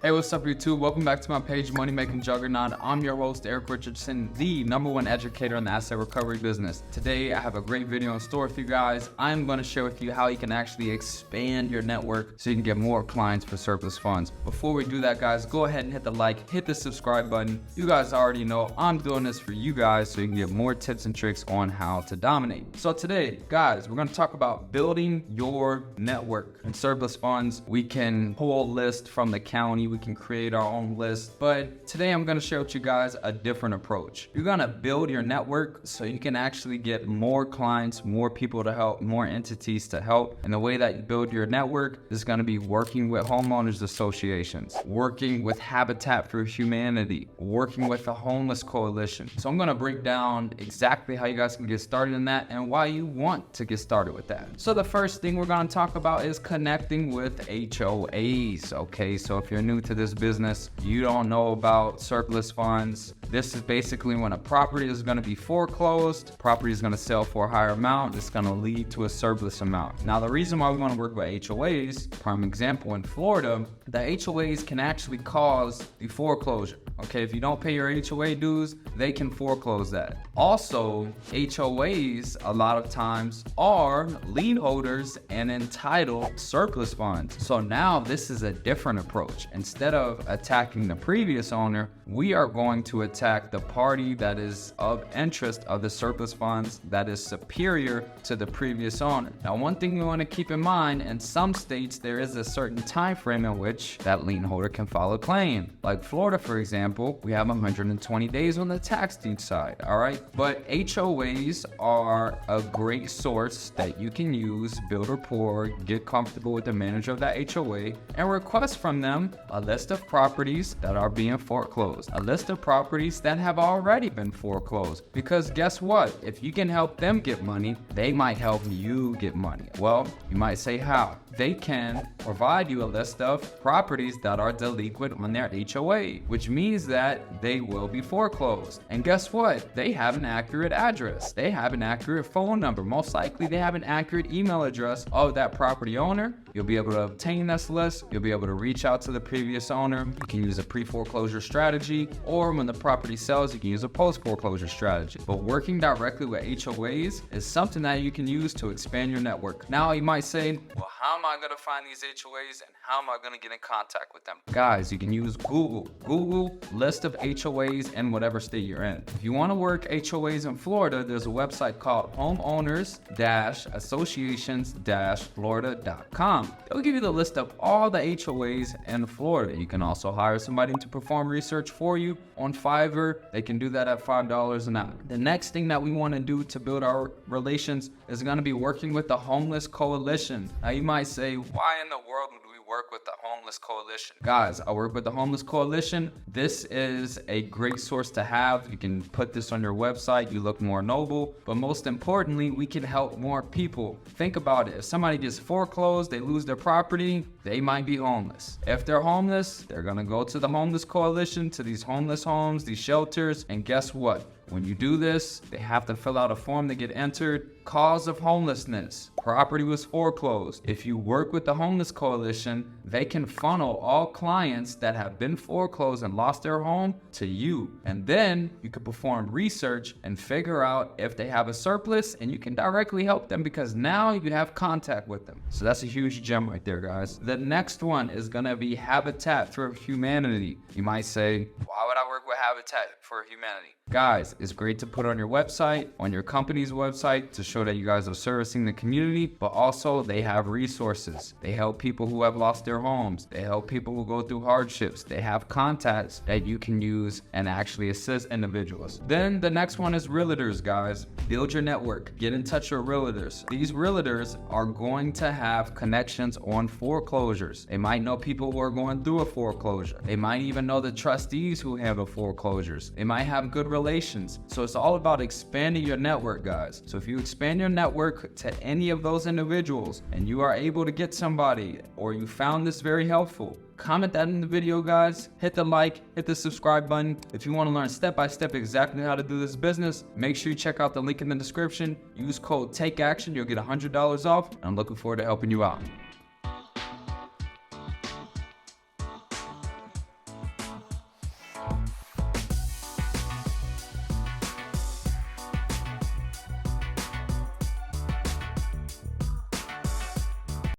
Hey, what's up YouTube? Welcome back to my page, Money Making Juggernaut. I'm your host, Eric Richardson, the #1 educator in the asset recovery business. Today, I have a great video in store for you guys. I'm going to share with you how you can actually expand your network so you can get more clients for surplus funds. Before we do that, guys, go ahead and hit the like, hit the subscribe button. You guys already know I'm doing this for you guys so you can get more tips and tricks on how to dominate. So today, guys, we're going to talk about building your network and surplus funds. We can pull a list from the county. We can create our own list, but today I'm going to share with you guys a different approach. You're going to build your network so you can actually get more clients, more people to help, more entities to help. And the way that you build your network is going to be working with homeowners associations, working with Habitat for Humanity, working with the Homeless Coalition. So I'm going to break down exactly how you guys can get started in that and why you want to get started with that. So the first thing we're going to talk about is connecting with HOAs. Okay, so if you're new to this business, you don't know about surplus funds. This is basically when a property is going to be foreclosed, property is going to sell for a higher amount, it's going to lead to a surplus amount. Now, the reason why we want to work with HOAs, prime example in Florida, the HOAs can actually cause the foreclosure. Okay, if you don't pay your HOA dues, they can foreclose that. Also, HOAs a lot of times are lien holders and entitled surplus funds. So now this is a different approach. Instead of attacking the previous owner, we are going to attack the party that is of interest of the surplus funds that is superior to the previous owner. Now, one thing you want to keep in mind, in some states, there is a certain time frame in which that lien holder can file a claim. Like Florida, for example, we have 120 days on the tax deed side, all right? But HOAs are a great source that you can use, build rapport, get comfortable with the manager of that HOA, and request from them a list of properties that are being foreclosed, a list of properties that have already been foreclosed. Because guess what? If you can help them get money, they might help you get money. Well, you might say how? They can provide you a list of properties that are delinquent on their HOA, which means that they will be foreclosed. And guess what? They have an accurate address. They have an accurate phone number. Most likely they have an accurate email address of that property owner. You'll be able to obtain this list. You'll be able to reach out to the previous owner. You can use a pre-foreclosure strategy, or when the property sells, you can use a post-foreclosure strategy. But working directly with HOAs is something that you can use to expand your network. Now you might say, well, how am I going to find these HOAs and how am I going to get in contact with them? Guys, you can use Google. Google list of HOAs in whatever state you're in. If you want to work HOAs in Florida, there's a website called Homeowners Associations-Florida.com. They'll give you the list of all the HOAs in Florida. You can also hire somebody to perform research for you on Fiverr. They can do that at $5 an hour. The next thing that we want to do to build our relations is going to be working with the Homeless Coalition. Now you might say, why in the world would we work with the Homeless Coalition? Guys, I work with the Homeless Coalition. This is a great source to have. You can put this on your website. You look more noble, but most importantly, we can help more people. Think about it. If somebody gets foreclosed, they lose their property, they might be homeless. If they're homeless, they're gonna go to the Homeless Coalition, to these homeless homes, these shelters, and guess what? When you do this, they have to fill out a form to get entered. Cause of homelessness. Property was foreclosed. If you work with the Homeless Coalition, they can funnel all clients that have been foreclosed and lost their home to you. And then you can perform research and figure out if they have a surplus, and you can directly help them because now you have contact with them. So that's a huge gem right there, guys. The next one is gonna be Habitat for Humanity. You might say, why would I work with Habitat for Humanity? Guys, it's great to put on your website, on your company's website, to show that you guys are servicing the community, but also they have resources. They help people who have lost their homes. They help people who go through hardships. They have contacts that you can use and actually assist individuals. Then the next one is realtors, guys. Build your network. Get in touch with realtors. These realtors are going to have connections on foreclosures. They might know people who are going through a foreclosure. They might even know the trustees who handle foreclosures. They might have good relations. So it's all about expanding your network, guys. So if you expand your network to any of those individuals and you are able to get somebody, or you found this very helpful, comment that in the video, guys. Hit the like, hit the subscribe button. If you want to learn step by step exactly how to do this business, make sure you check out the link in the description. Use code TAKEACTION. You'll get $100 off. I'm looking forward to helping you out.